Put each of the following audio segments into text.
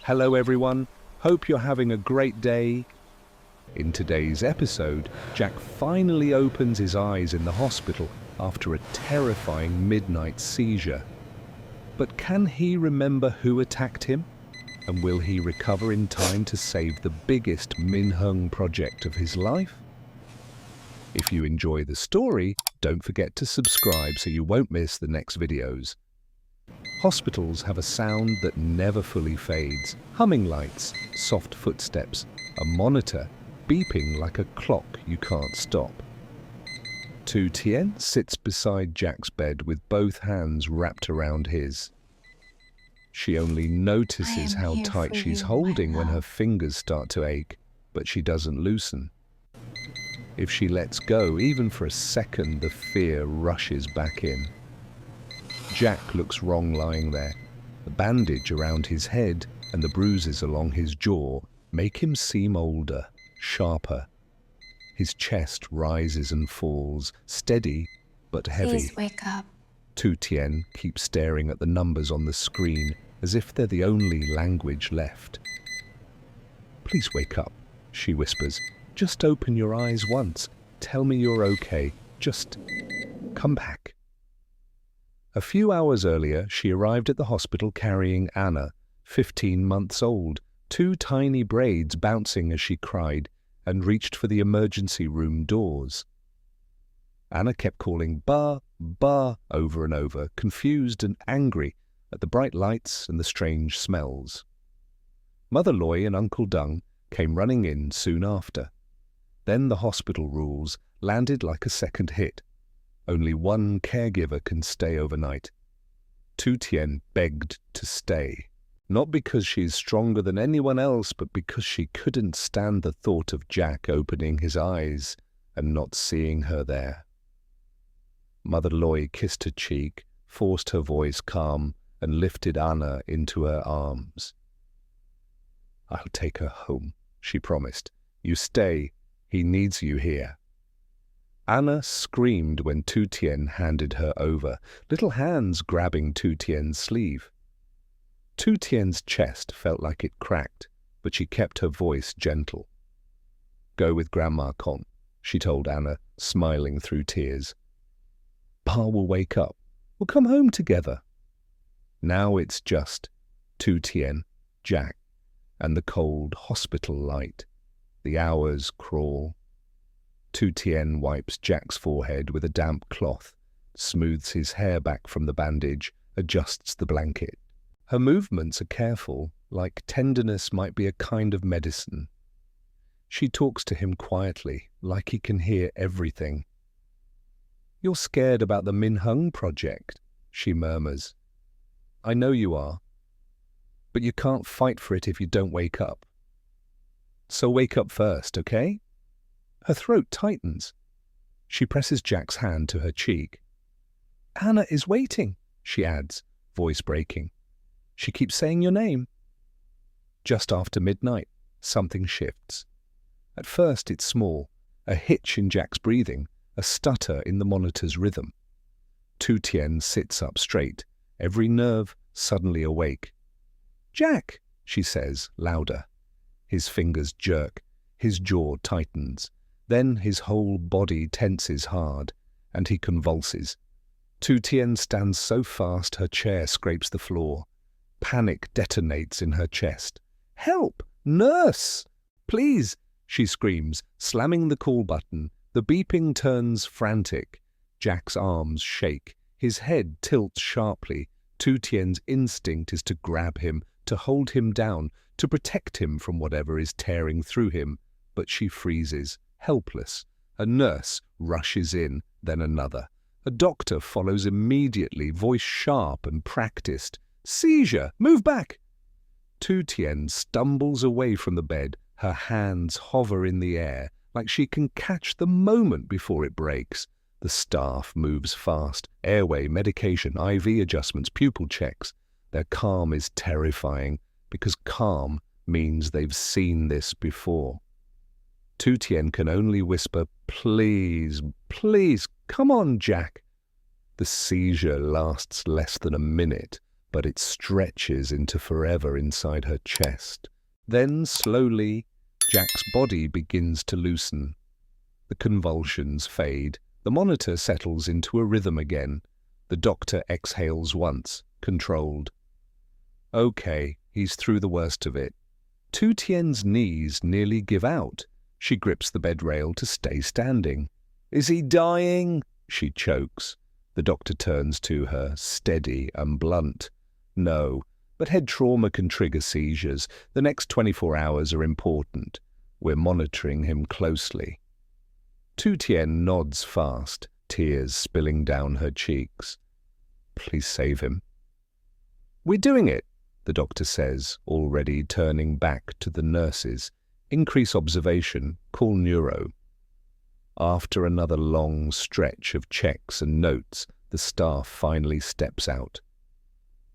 Hello everyone, hope you're having a great day. In today's episode, Jack finally opens his eyes in the hospital after a terrifying midnight seizure. But can he remember who attacked him? And will he recover in time to save the biggest Minh Hung project of his life? If you enjoy the story, don't forget to subscribe so you won't miss the next videos. Hospitals have a sound that never fully fades. Humming lights, soft footsteps, a monitor beeping like a clock you can't stop. Tu Tien sits beside Jack's bed with both hands wrapped around his. She only notices how tight she's holding when her fingers start to ache, but she doesn't loosen. If she lets go, even for a second, the fear rushes back in. Jack looks wrong lying there. The bandage around his head and the bruises along his jaw make him seem older, sharper. His chest rises and falls, steady but heavy. Please wake up. Tu Tien keeps staring at the numbers on the screen as if they're the only language left. "Please wake up," she whispers. "Just open your eyes once. Tell me you're okay. Just come back." A few hours earlier, she arrived at the hospital carrying Anna, 15 months old, two tiny braids bouncing as she cried, and reached for the emergency room doors. Anna kept calling "Ba, Ba" over and over, confused and angry at the bright lights and the strange smells. Mother Loy and Uncle Dung came running in soon after. Then the hospital rules landed like a second hit. Only one caregiver can stay overnight. Tu Tien begged to stay, not because she's stronger than anyone else, but because she couldn't stand the thought of Jack opening his eyes and not seeing her there. Mother Loy kissed her cheek, forced her voice calm, and lifted Anna into her arms. "I'll take her home," she promised. "You stay. He needs you here." Anna screamed when Tu Tien handed her over, little hands grabbing Tu Tien's sleeve. Tu Tien's chest felt like it cracked, but she kept her voice gentle. "Go with Grandma Con," she told Anna, smiling through tears. "Pa will wake up. We'll come home together." Now it's just Tu Tien, Jack, and the cold hospital light. The hours crawl. Tu Tien wipes Jack's forehead with a damp cloth, smooths his hair back from the bandage, adjusts the blanket. Her movements are careful, like tenderness might be a kind of medicine. She talks to him quietly, like he can hear everything. "You're scared about the Minh Hung project," she murmurs. "I know you are, but you can't fight for it if you don't wake up. So wake up first, okay?" Her throat tightens. She presses Jack's hand to her cheek. "Anna is waiting," she adds, voice breaking. "She keeps saying your name." Just after midnight, something shifts. At first it's small, a hitch in Jack's breathing, a stutter in the monitor's rhythm. Tu Tien sits up straight, every nerve suddenly awake. "Jack," she says, louder. His fingers jerk, his jaw tightens. Then his whole body tenses hard, and he convulses. Tu Tien stands so fast her chair scrapes the floor. Panic detonates in her chest. "Help! Nurse! Please!" she screams, slamming the call button. The beeping turns frantic. Jack's arms shake. His head tilts sharply. Tu Tien's instinct is to grab him, to hold him down, to protect him from whatever is tearing through him. But she freezes, helpless. A nurse rushes in, then another. A doctor follows immediately, voice sharp and practiced. "Seizure! Move back!" Tu Tien stumbles away from the bed. Her hands hover in the air, like she can catch the moment before it breaks. The staff moves fast. Airway, medication, IV adjustments, pupil checks. Their calm is terrifying, because calm means they've seen this before. Tu Tien can only whisper, "Please, please, come on, Jack." The seizure lasts less than a minute. but it stretches into forever inside her chest. Then, slowly, Jack's body begins to loosen. The convulsions fade. The monitor settles into a rhythm again. The doctor exhales once, controlled. Okay, he's through the worst of it. Tu Tien's knees nearly give out. She grips the bed rail to stay standing. Is he dying? She chokes. The doctor turns to her, steady and blunt. No, but head trauma can trigger seizures. The next 24 hours are important. We're monitoring him closely. Tu Tien nods fast, tears spilling down her cheeks. Please save him. We're doing it, the doctor says, already turning back to the nurses. Increase observation, call neuro. After another long stretch of checks and notes, the staff finally steps out.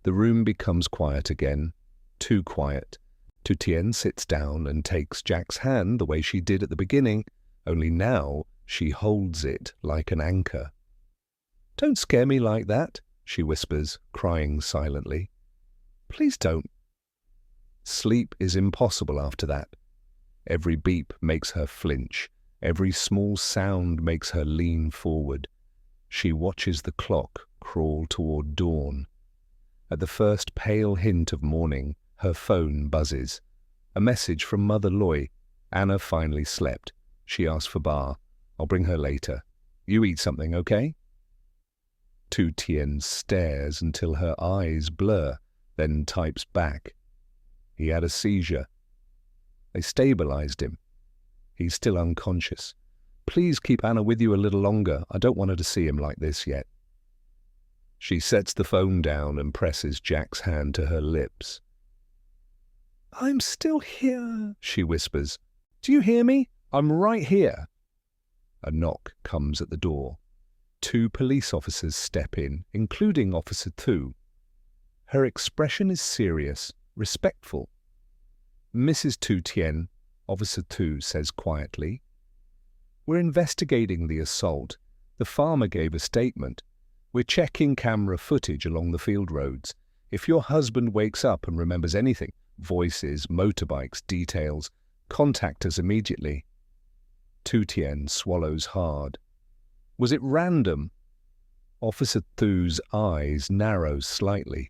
The room becomes quiet again, too quiet. Tu Tien sits down and takes Jack's hand the way she did at the beginning, only now she holds it like an anchor. Don't scare me like that, she whispers, crying silently. Please don't. Sleep is impossible after that. Every beep makes her flinch. Every small sound makes her lean forward. She watches the clock crawl toward dawn. At the first pale hint of morning, her phone buzzes. A message from Mother Ly. Anna finally slept. She asks for bar. I'll bring her later. You eat something, okay? Tu Tien stares until her eyes blur, then types back. He had a seizure. They stabilized him. He's still unconscious. Please keep Anna with you a little longer. I don't want her to see him like this yet. She sets the phone down and presses Jack's hand to her lips. I'm still here, she whispers. Do you hear me? I'm right here. A knock comes at the door. 2 police officers step in, including Officer Tu. Her expression is serious, respectful. Mrs. Tu Tien, Officer Tu says quietly. We're investigating the assault. The farmer gave a statement. We're checking camera footage along the field roads. If your husband wakes up and remembers anything, voices, motorbikes, details, contact us immediately. Tu Tien swallows hard. Was it random? Officer Thu's eyes narrow slightly.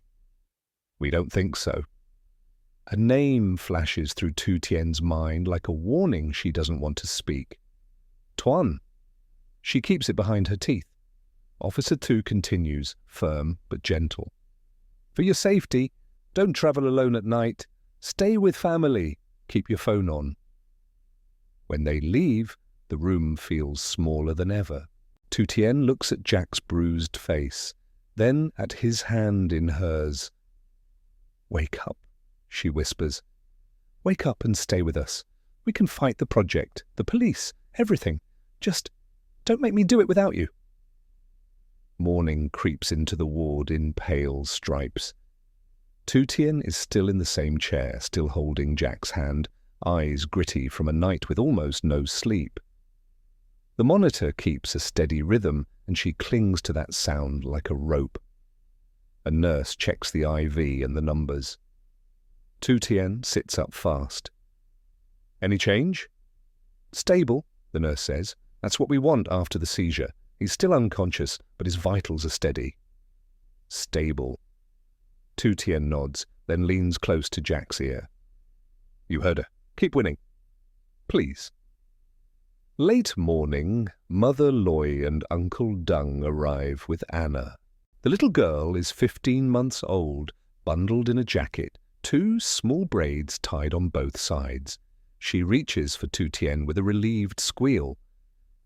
We don't think so. A name flashes through Tu Tien's mind like a warning she doesn't want to speak. Tuan. She keeps it behind her teeth. Officer Tu continues, firm but gentle. For your safety, don't travel alone at night. Stay with family. Keep your phone on. When they leave, the room feels smaller than ever. Tu Tien looks at Jack's bruised face, then at his hand in hers. Wake up, she whispers. Wake up and stay with us. We can fight the project, the police, everything. Just don't make me do it without you. Morning creeps into the ward in pale stripes. Tu Tien is still in the same chair, still holding Jack's hand, eyes gritty from a night with almost no sleep. The monitor keeps a steady rhythm, and she clings to that sound like a rope. A nurse checks the IV and the numbers. Tu Tien sits up fast. Any change? Stable, the nurse says. That's what we want after the seizure. He's still unconscious, but his vitals are steady. Stable. Tu Tien nods, then leans close to Jack's ear. You heard her. Keep winning. Please. Late morning, Mother Ly and Uncle Dung arrive with Anna. The little girl is 15 months old, bundled in a jacket, 2 small braids tied on both sides. She reaches for Tu Tien with a relieved squeal.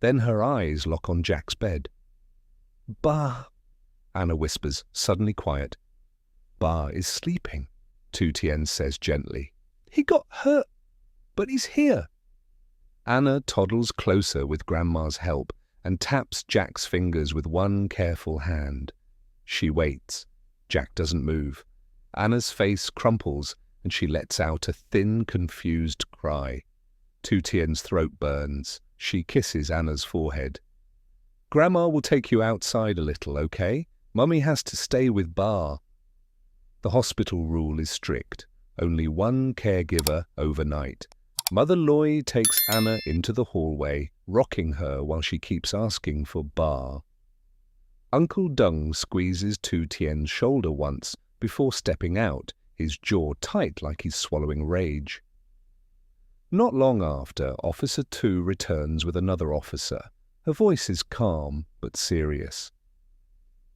Then her eyes lock on Jack's bed. Ba, Anna whispers, suddenly quiet. Ba is sleeping, Tu Tien says gently. He got hurt, but he's here. Anna toddles closer with Grandma's help and taps Jack's fingers with one careful hand. She waits. Jack doesn't move. Anna's face crumples and she lets out a thin, confused cry. Tu Tien's throat burns. She kisses Anna's forehead. Grandma will take you outside a little, okay? Mummy has to stay with Ba. The hospital rule is strict. Only one caregiver overnight. Mother Ly takes Anna into the hallway, rocking her while she keeps asking for bar. Uncle Dung squeezes Tu Tien's shoulder once before stepping out, his jaw tight like he's swallowing rage. Not long after, Officer Tu returns with another officer. Her voice is calm but serious.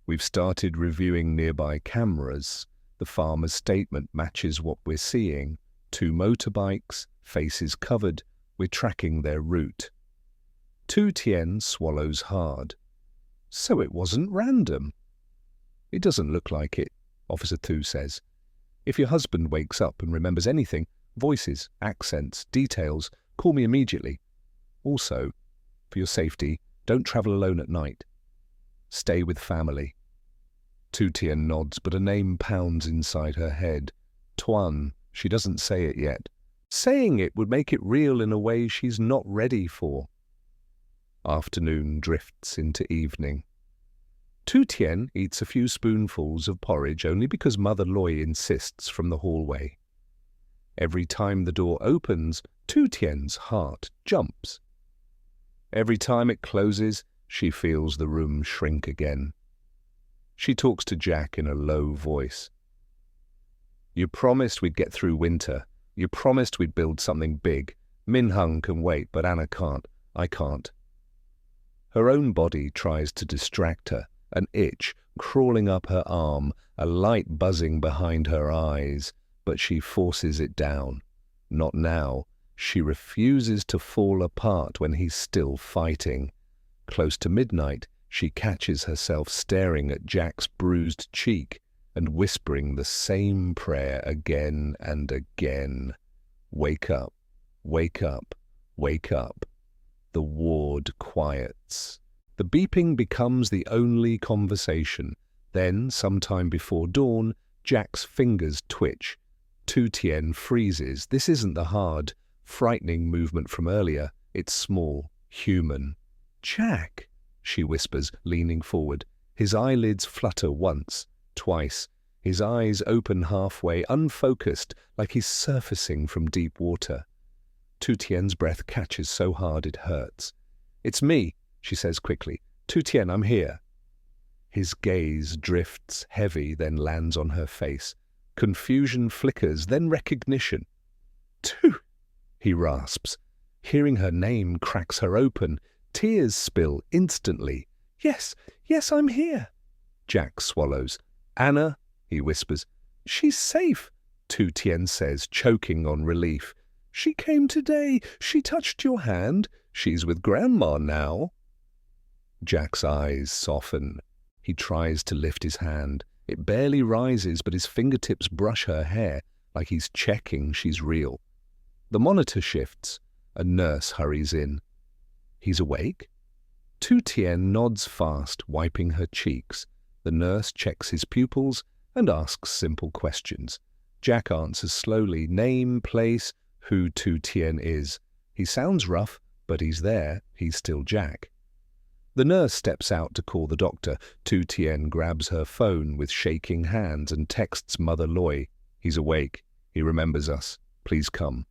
We've started reviewing nearby cameras. The farmer's statement matches what we're seeing. 2 motorbikes, faces covered. We're tracking their route. Tu Tien swallows hard. So it wasn't random. It doesn't look like it, Officer Tu says. If your husband wakes up and remembers anything, voices, accents, details, call me immediately. Also, for your safety, don't travel alone at night. Stay with family. Tu Tien nods, but a name pounds inside her head. Tuan. She doesn't say it yet. Saying it would make it real in a way she's not ready for. Afternoon drifts into evening. Tu Tien eats a few spoonfuls of porridge only because Mother Ly insists from the hallway. Every time the door opens, Tu Tien's heart jumps. Every time it closes, she feels the room shrink again. She talks to Jack in a low voice. You promised we'd get through winter. You promised we'd build something big. Min Hung can wait, but Anna can't. I can't. Her own body tries to distract her, an itch crawling up her arm, a light buzzing behind her eyes, but she forces it down. Not now. She refuses to fall apart when he's still fighting. Close to midnight, she catches herself staring at Jack's bruised cheek and whispering the same prayer again and again. Wake up, wake up, wake up. The ward quiets. The beeping becomes the only conversation. Then, sometime before dawn, Jack's fingers twitch. Tu Tien freezes. This isn't the hard, frightening movement from earlier. It's small, human. Jack, she whispers, leaning forward. His eyelids flutter once, twice. His eyes open halfway, unfocused, like he's surfacing from deep water. Tu Tien's breath catches so hard it hurts. It's me, she says quickly. Tu Tien, I'm here. His gaze drifts heavy, then lands on her face. Confusion flickers, then recognition. Tu, he rasps. Hearing her name cracks her open. Tears spill instantly. Yes, I'm here. Jack swallows. Anna, he whispers. She's safe, Tu Tien says, choking on relief. She came today. She touched your hand. She's with Grandma now. Jack's eyes soften. He tries to lift his hand. It barely rises, but his fingertips brush her hair, like he's checking she's real. The monitor shifts. A nurse hurries in. He's awake? Tu Tien nods fast, wiping her cheeks. The nurse checks his pupils and asks simple questions. Jack answers slowly, name, place, who Tu Tien is. He sounds rough, but he's there. He's still Jack. The nurse steps out to call the doctor. Tu Tien grabs her phone with shaking hands and texts Mother Ly. He's awake. He remembers us. Please come.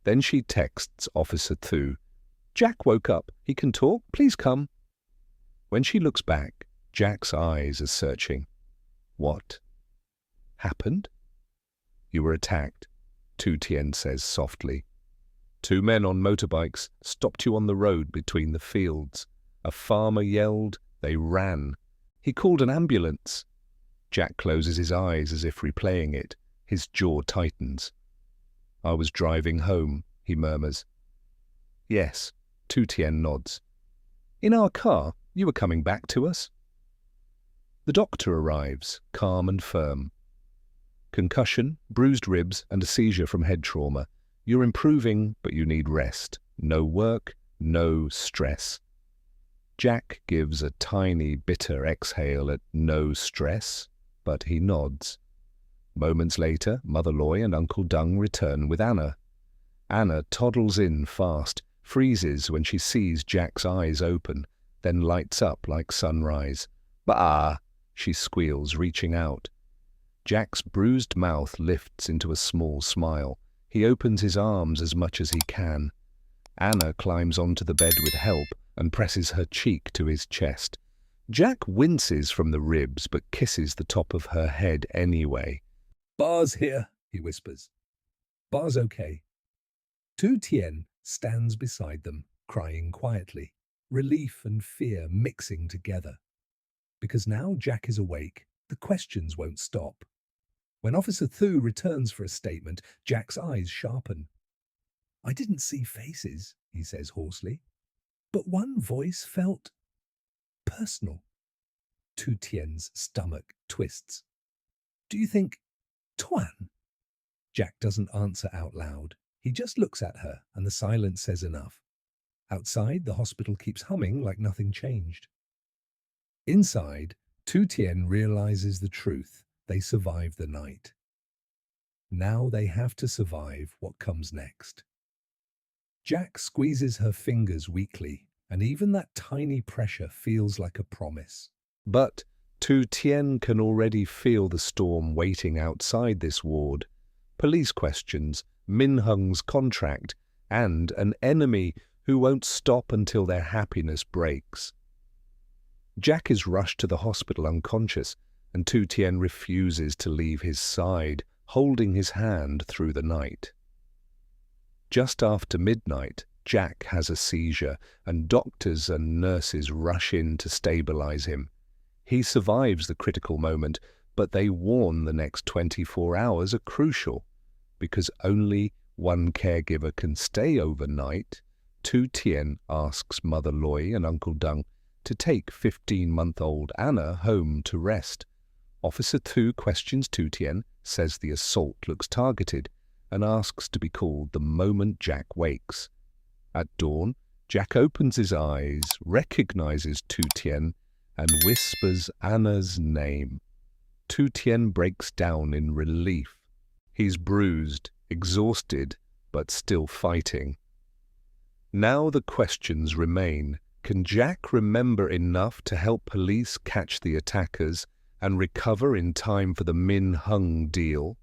Then she texts Officer Tu. Jack woke up. He can talk. Please come. When she looks back, Jack's eyes are searching. What happened? You were attacked, Tu Tien says softly. 2 men on motorbikes stopped you on the road between the fields. A farmer yelled. They ran. He called an ambulance. Jack closes his eyes as if replaying it. His jaw tightens. I was driving home, he murmurs. Yes, Tu Tien nods. In our car, you were coming back to us? The doctor arrives, calm and firm. Concussion, bruised ribs, and a seizure from head trauma. You're improving, but you need rest. No work, no stress. Jack gives a tiny, bitter exhale at no stress, but he nods. Moments later, Mother Ly and Uncle Dung return with Anna. Anna toddles in fast, freezes when she sees Jack's eyes open, then lights up like sunrise. Bah! She squeals, reaching out. Jack's bruised mouth lifts into a small smile. He opens his arms as much as he can. Anna climbs onto the bed with help and presses her cheek to his chest. Jack winces from the ribs but kisses the top of her head anyway. "Bar's here," he whispers. "Bar's okay." Tu Tien stands beside them, crying quietly, relief and fear mixing together. Because now Jack is awake, the questions won't stop. When Officer Thu returns for a statement, Jack's eyes sharpen. "I didn't see faces," he says hoarsely, "but one voice felt personal." Tu Tien's stomach twists. "Do you think Tuan?" Jack doesn't answer out loud. He just looks at her, and the silence says enough. Outside, the hospital keeps humming like nothing changed. Inside, Tu Tien realizes the truth. They survived the night. Now they have to survive what comes next. Jack squeezes her fingers weakly, and even that tiny pressure feels like a promise. But Tu Tien can already feel the storm waiting outside this ward. Police questions, Min Hung's contract, and an enemy who won't stop until their happiness breaks. Jack is rushed to the hospital unconscious, and Tu Tien refuses to leave his side, holding his hand through the night. Just after midnight, Jack has a seizure, and doctors and nurses rush in to stabilize him. He survives the critical moment, but they warn the next 24 hours are crucial. Because only one caregiver can stay overnight, Tu Tien asks Mother Loy and Uncle Dung to take 15-month-old Anna home to rest. Officer Thu questions Tu Tien, says the assault looks targeted, and asks to be called the moment Jack wakes. At dawn, Jack opens his eyes, recognizes Tu Tien, and whispers Anna's name. Tu Tien breaks down in relief. He's bruised, exhausted, but still fighting. Now the questions remain. Can Jack remember enough to help police catch the attackers and recover in time for the Min Hung deal?